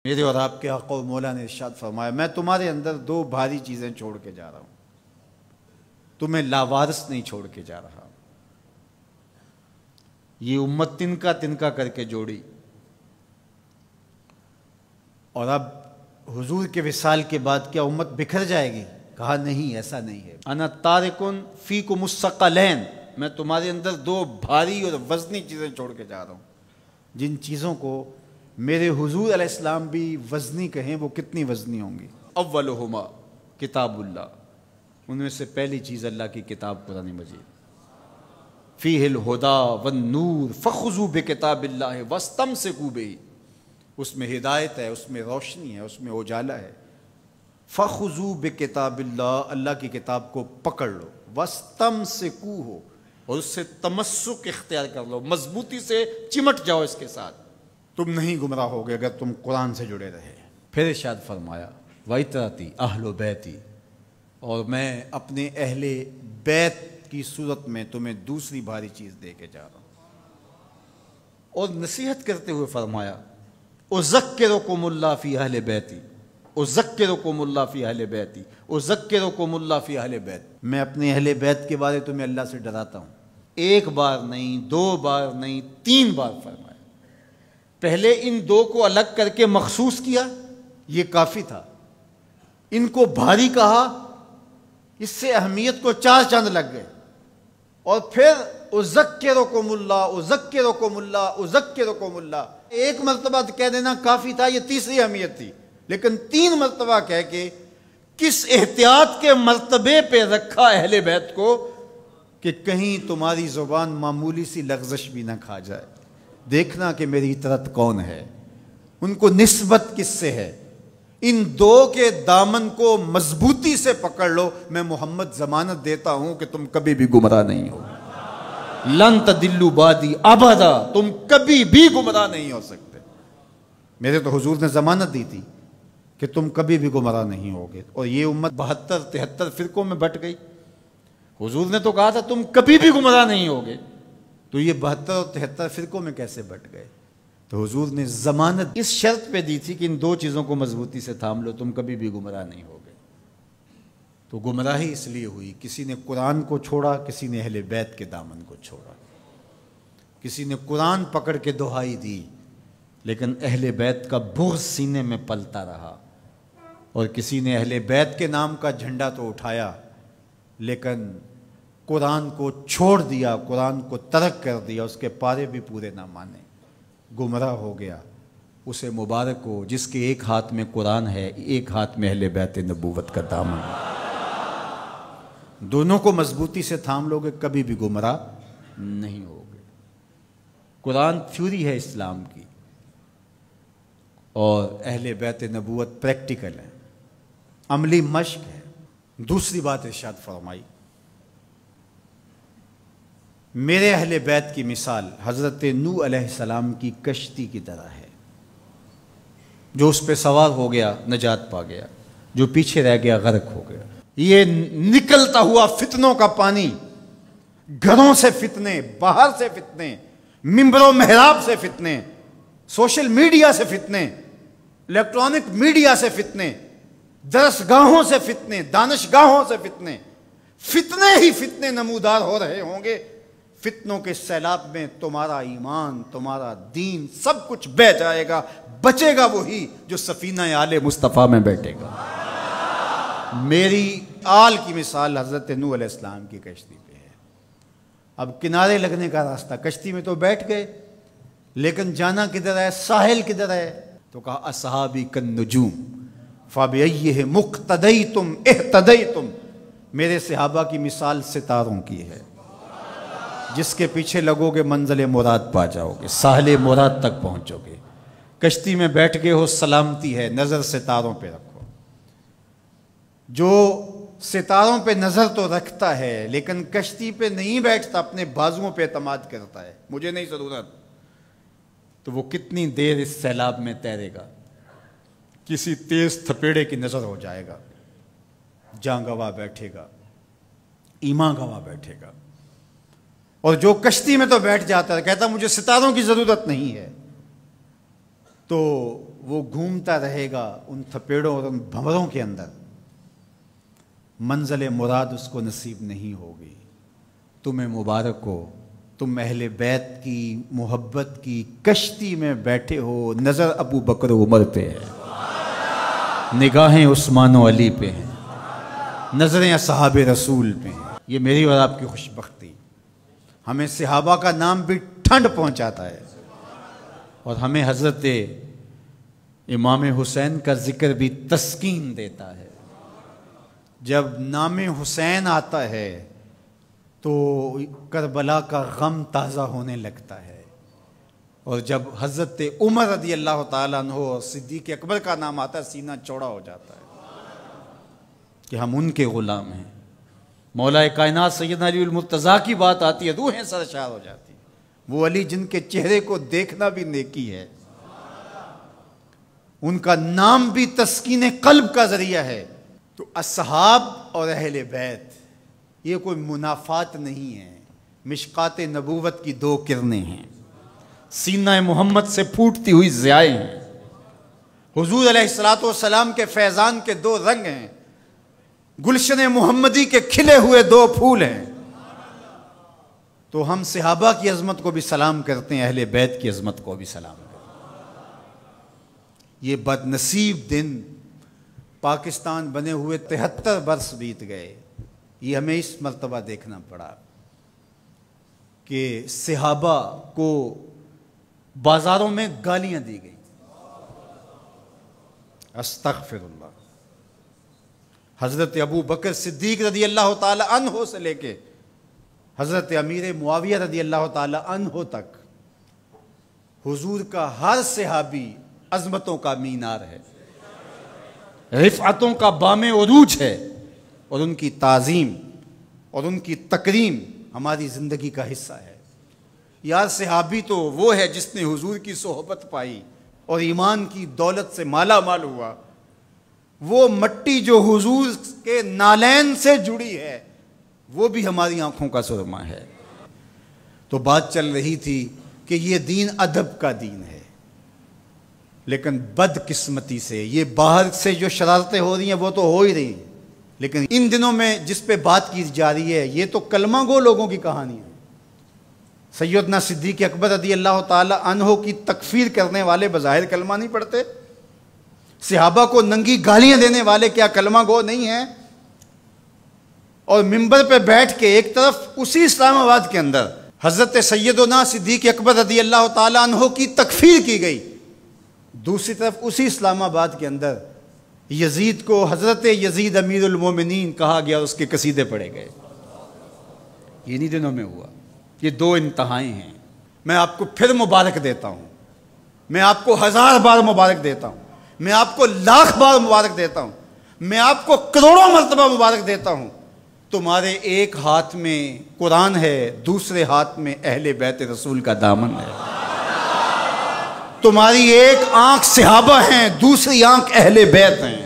میرے اور آپ کے آقا و مولا نے ارشاد فرمایا، میں تمہارے اندر دو بھاری چیزیں چھوڑ کے جا رہا ہوں، تمہیں لاوارث نہیں چھوڑ کے جا رہا۔ یہ امت تنکا تنکا کر کے جوڑی، اور اب حضور کے وصال کے بعد کیا امت بکھر جائے گی؟ کہا نہیں، ایسا نہیں ہے۔ انا تارکن فیکم الثقلین، میں تمہارے اندر دو بھاری اور وزنی چیزیں چھوڑ کے جا رہا ہوں، جن چیزوں کو میرے حضور علیہ السلام بھی وزنی کہیں، وہ کتنی وزنی ہوں گی؟ اولہما کتاب اللہ، ان میں سے پہلی چیز اللہ کی کتاب قرآن مجید، فیہ الہدی والنور فخذوا بکتاب اللہ واستمسکوا بہ، اس میں ہدایت ہے، اس میں روشنی ہے، اس میں اجالا ہے۔ فخذوا بکتاب اللہ، اللہ کی کتاب کو پکڑ لو، واستمسکوا، اور اس سے تمسک اختیار کر لو، مضبوطی سے چمٹ جاؤ اس کے ساتھ، تم نہیں گمراہ ہوگے اگر تم قرآن سے جڑے رہے۔ پھر ارشاد فرمایا وَإِتْرَتِي أَهْلُ بَيْتِي، اور میں اپنے اہل بیت کی صورت میں تمہیں دوسری بھاری چیز دے کے جا رہا ہوں، اور نصیحت کرتے ہوئے فرمایا اذکرکم اللہ فی اہل بیتی، اذکرکم اللہ فی اہل بیتی، اذکرکم اللہ فی اہل بیت، میں اپنے اہل بیت کے بارے تمہیں اللہ سے ڈراتا ہوں۔ ایک بار نہیں، دو بار نہیں، 3 بار فرمایا۔ پہلے ان دو کو الگ کر کے مخصوص کیا، یہ کافی تھا۔ ان کو بھاری کہا، اس سے اہمیت کو 4 چاند لگ گئے، اور پھر اذکرکم اللہ، اذکرکم اللہ، اذکرکم اللہ، ایک مرتبہ کہہ دینا کافی تھا، یہ تیسری اہمیت تھی، لیکن 3 مرتبہ کہہ کے کس احتیاط کے مرتبے پہ رکھا اہل بیت کو کہ کہیں تمہاری زبان معمولی سی لغزش بھی نہ کھا جائے، دیکھنا کہ میری اطرت کون ہے، ان کو نسبت کس سے ہے۔ ان دو کے دامن کو مضبوطی سے پکڑ لو، میں محمد ضمانت دیتا ہوں کہ تم کبھی بھی گمراہ نہیں ہو، لن تضلوا بعدی ابدا، تم کبھی بھی گمراہ نہیں ہو سکتے۔ میرے تو حضور نے ضمانت دی تھی کہ تم کبھی بھی گمراہ نہیں ہوگے، اور یہ امت 72-73 فرقوں میں بٹ گئی۔ حضور نے تو کہا تھا تم کبھی بھی گمراہ نہیں ہوگے، تو یہ 72 اور 73 فرقوں میں کیسے بٹ گئے؟ تو حضور نے ضمانت اس شرط پہ دی تھی کہ ان 2 چیزوں کو مضبوطی سے تھام لو، تم کبھی بھی گمراہ نہیں ہوگے۔ تو گمراہی اس لیے ہوئی، کسی نے قرآن کو چھوڑا، کسی نے اہل بیت کے دامن کو چھوڑا، کسی نے قرآن پکڑ کے دہائی دی لیکن اہل بیت کا بغض سینے میں پلتا رہا، اور کسی نے اہل بیت کے نام کا جھنڈا تو اٹھایا لیکن قرآن کو چھوڑ دیا، قرآن کو ترک کر دیا، اس کے پارے بھی پورے نہ مانے، گمراہ ہو گیا۔ اسے مبارک ہو جس کے ایک ہاتھ میں قرآن ہے، ایک ہاتھ میں اہل بیت نبوت کا دامن ہے۔ دونوں کو مضبوطی سے تھام لوگے، کبھی بھی گمراہ نہیں ہوگے۔ قرآن تھیوری ہے اسلام کی، اور اہل بیت نبوت پریکٹیکل ہے، عملی مشق ہے۔ دوسری بات ارشاد فرمائی، میرے اہل بیت کی مثال حضرت نوح علیہ السلام کی کشتی کی طرح ہے، جو اس پہ سوار ہو گیا نجات پا گیا، جو پیچھے رہ گیا غرق ہو گیا۔ یہ نکلتا ہوا فتنوں کا پانی، گھروں سے فتنے، باہر سے فتنے، ممبر و محراب سے فتنے، سوشل میڈیا سے فتنے، الیکٹرانک میڈیا سے فتنے، درسگاہوں سے فتنے، دانشگاہوں سے فتنے، فتنے ہی فتنے نمودار ہو رہے ہوں گے۔ فتنوں کے سیلاب میں تمہارا ایمان، تمہارا دین، سب کچھ بہہ جائے گا، بچے گا وہی جو سفینہ آل مصطفیٰ میں بیٹھے گا۔ میری آل کی مثال حضرت نوح علیہ السلام کی کشتی پہ ہے۔ اب کنارے لگنے کا راستہ، کشتی میں تو بیٹھ گئے لیکن جانا کدھر ہے، ساحل کدھر ہے؟ تو کہا اصحابی کالنجوم فبأیہم اقتدیتم اہتدیتم، میرے صحابہ کی مثال ستاروں کی ہے، جس کے پیچھے لگو گے منزل مراد پا جاؤ گے، ساحل مراد تک پہنچو گے۔ کشتی میں بیٹھ گئے ہو، سلامتی ہے، نظر ستاروں پہ رکھو۔ جو ستاروں پہ نظر تو رکھتا ہے لیکن کشتی پہ نہیں بیٹھتا، اپنے بازوؤں پہ اعتماد کرتا ہے، مجھے نہیں ضرورت، تو وہ کتنی دیر اس سیلاب میں تیرے گا؟ کسی تیز تھپیڑے کی نظر ہو جائے گا، جاں گواہ بیٹھے گا، ایمان گواہ بیٹھے گا۔ اور جو کشتی میں تو بیٹھ جاتا ہے، کہتا مجھے ستاروں کی ضرورت نہیں ہے، تو وہ گھومتا رہے گا ان تھپیڑوں اور ان بھنوروں کے اندر، منزل مراد اس کو نصیب نہیں ہوگی۔ تمہیں مبارک ہو، تم اہل بیت کی محبت کی کشتی میں بیٹھے ہو، نظر ابو بکر و عمر پہ ہے، نگاہیں عثمان و علی پہ ہیں، نظریں اصحاب رسول پہ ہیں۔ یہ میری اور آپ کی خوش بختی، ہمیں صحابہ کا نام بھی ٹھنڈ پہنچاتا ہے، اور ہمیں حضرت امام حسین کا ذکر بھی تسکین دیتا ہے۔ جب نام حسین آتا ہے تو کربلا کا غم تازہ ہونے لگتا ہے، اور جب حضرت عمر رضی اللہ تعالیٰ عنہ اور صدیق اکبر کا نام آتا ہے سینہ چوڑا ہو جاتا ہے کہ ہم ان کے غلام ہیں۔ مولا کائنات سیدنا علی المرتضیٰ کی بات آتی ہے، روحیں سرشار ہو جاتی ہیں۔ وہ علی جن کے چہرے کو دیکھنا بھی نیکی ہے، ان کا نام بھی تسکین قلب کا ذریعہ ہے۔ تو اصحاب اور اہل بیت یہ کوئی منافات نہیں ہے، مشکات نبوت کی دو کرنیں ہیں، سینہ محمد سے پھوٹتی ہوئی ضیائیں ہیں، حضور علیہ السلام کے فیضان کے دو رنگ ہیں، گلشن محمدی کے کھلے ہوئے دو پھول ہیں۔ تو ہم صحابہ کی عظمت کو بھی سلام کرتے ہیں، اہل بیت کی عظمت کو بھی سلام کرتے ہیں۔ یہ بد نصیب دن پاکستان بنے ہوئے 73 برس بیت گئے، یہ ہمیں اس مرتبہ دیکھنا پڑا کہ صحابہ کو بازاروں میں گالیاں دی گئی، استغفر اللہ۔ حضرت ابو بکر صدیق رضی اللہ تعالی عنہ سے لے کے حضرت امیر معاویہ رضی اللہ تعالی عنہ تک حضور کا ہر صحابی عظمتوں کا مینار ہے، رفعتوں کا بام عروج ہے، اور ان کی تعظیم اور ان کی تکریم ہماری زندگی کا حصہ ہے۔ یار صحابی تو وہ ہے جس نے حضور کی صحبت پائی اور ایمان کی دولت سے مالا مال ہوا، وہ مٹی جو حضور کے نالین سے جڑی ہے وہ بھی ہماری آنکھوں کا سرما ہے۔ تو بات چل رہی تھی کہ یہ دین ادب کا دین ہے، لیکن بد قسمتی سے یہ باہر سے جو شرارتیں ہو رہی ہیں وہ تو ہو ہی رہی ہیں، لیکن ان دنوں میں جس پہ بات کی جا رہی ہے یہ تو کلمہ گو لوگوں کی کہانی ہے۔ سیدنا صدیق اکبر رضی اللہ تعالی عنہ کی تکفیر کرنے والے بظاہر کلمہ نہیں پڑھتے، صحابہ کو ننگی گالیاں دینے والے کیا کلمہ گو نہیں ہیں؟ اور منبر پہ بیٹھ کے ایک طرف اسی اسلام آباد کے اندر حضرت سیدنا صدیق اکبر رضی اللہ تعالی عنہ کی تکفیر کی گئی، دوسری طرف اسی اسلام آباد کے اندر یزید کو حضرت یزید امیر المومنین کہا گیا اور اس کے قصیدے پڑھے گئے۔ یہ نہیں دنوں میں ہوا، یہ دو انتہائیں ہیں۔ میں آپ کو پھر مبارک دیتا ہوں، میں آپ کو 1000 بار مبارک دیتا ہوں، میں آپ کو 1,00,000 بار مبارک دیتا ہوں، میں آپ کو کروڑوں مرتبہ مبارک دیتا ہوں۔ تمہارے ایک ہاتھ میں قرآن ہے، دوسرے ہاتھ میں اہل بیت رسول کا دامن ہے۔ تمہاری ایک آنکھ صحابہ ہیں، دوسری آنکھ اہل بیت ہیں۔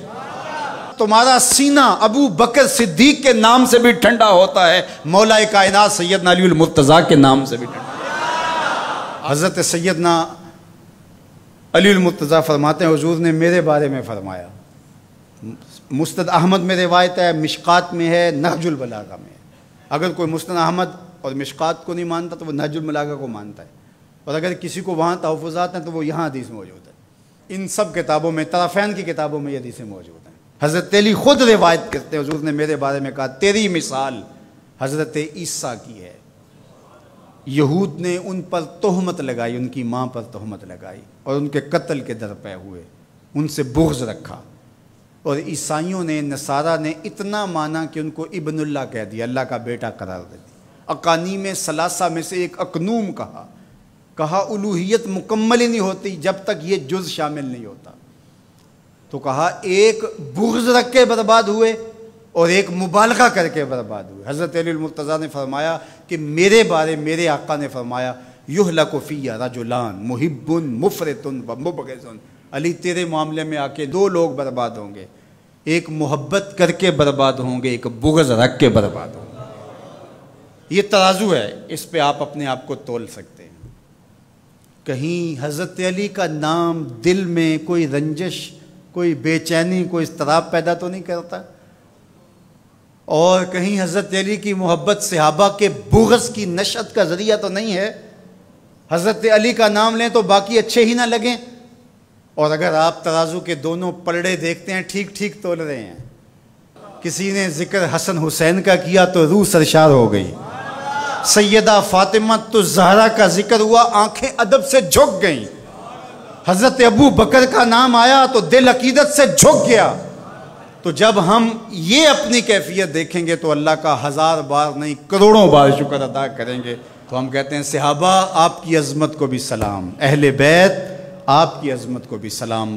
تمہارا سینہ ابو بکر صدیق کے نام سے بھی ٹھنڈا ہوتا ہے، مولا کائنات سیدنا علی المرتضیٰ کے نام سے بھی ٹھنڈا۔ حضرت سیدنا علی المرتضیٰ فرماتے ہیں حضور نے میرے بارے میں فرمایا، مسند احمد میں روایت ہے، مشکات میں ہے، نہج البلاغہ میں ہے۔ اگر کوئی مسند احمد اور مشکات کو نہیں مانتا تو وہ نہج البلاغہ کو مانتا ہے، اور اگر کسی کو وہاں تحفظات ہیں تو وہ یہاں حدیث موجود ہے۔ ان سب کتابوں میں، طرفین کی کتابوں میں یہ حدیثیں موجود ہیں۔ حضرت علی خود روایت کرتے ہیں حضور نے میرے بارے میں کہا تیری مثال حضرت عیسیٰ کی ہے۔ یہود نے ان پر تہمت لگائی، ان کی ماں پر تہمت لگائی اور ان کے قتل کے درپے ہوئے، ان سے بغض رکھا، اور عیسائیوں نے، نصارہ نے اتنا مانا کہ ان کو ابن اللہ کہہ دیا، اللہ کا بیٹا قرار دے دیا۔ اقانیم ثلاثہ میں سے ایک اقنوم کہا الوہیت مکمل ہی نہیں ہوتی جب تک یہ جز شامل نہیں ہوتا۔ تو کہا ایک بغض رکھ کے برباد ہوئے اور ایک مبالغہ کر کے برباد ہوئے۔ حضرت علی المرتضیٰ نے فرمایا کہ میرے بارے میرے آقا نے فرمایا یہلک فی رجلان محب مفرط و مبغض۔ علی تیرے معاملے میں آ کے 2 لوگ برباد ہوں گے، ایک محبت کر کے برباد ہوں گے، ایک بغض رکھ کے برباد ہوں گے۔ یہ ترازو ہے، اس پہ آپ اپنے آپ کو تول سکتے ہیں۔ کہیں حضرت علی کا نام دل میں کوئی رنجش، کوئی بے چینی، کوئی اضطراب پیدا تو نہیں کرتا؟ اور کہیں حضرت علی کی محبت صحابہ کے بغض کی نشأت کا ذریعہ تو نہیں ہے؟ حضرت علی کا نام لیں تو باقی اچھے ہی نہ لگیں؟ اور اگر آپ ترازو کے دونوں پلڑے دیکھتے ہیں ٹھیک ٹھیک تول رہے ہیں، کسی نے ذکر حسن حسین کا کیا تو روح سرشار ہو گئی، سیدہ فاطمہ الزہرا کا ذکر ہوا آنکھیں ادب سے جھک گئیں، حضرت ابو بکر کا نام آیا تو دل عقیدت سے جھک گیا۔ تو جب ہم یہ اپنی کیفیت دیکھیں گے تو اللہ کا 1000 بار نہیں کروڑوں بار شکر ادا کریں گے۔ تو ہم کہتے ہیں صحابہ آپ کی عظمت کو بھی سلام، اہل بیت آپ کی عظمت کو بھی سلام۔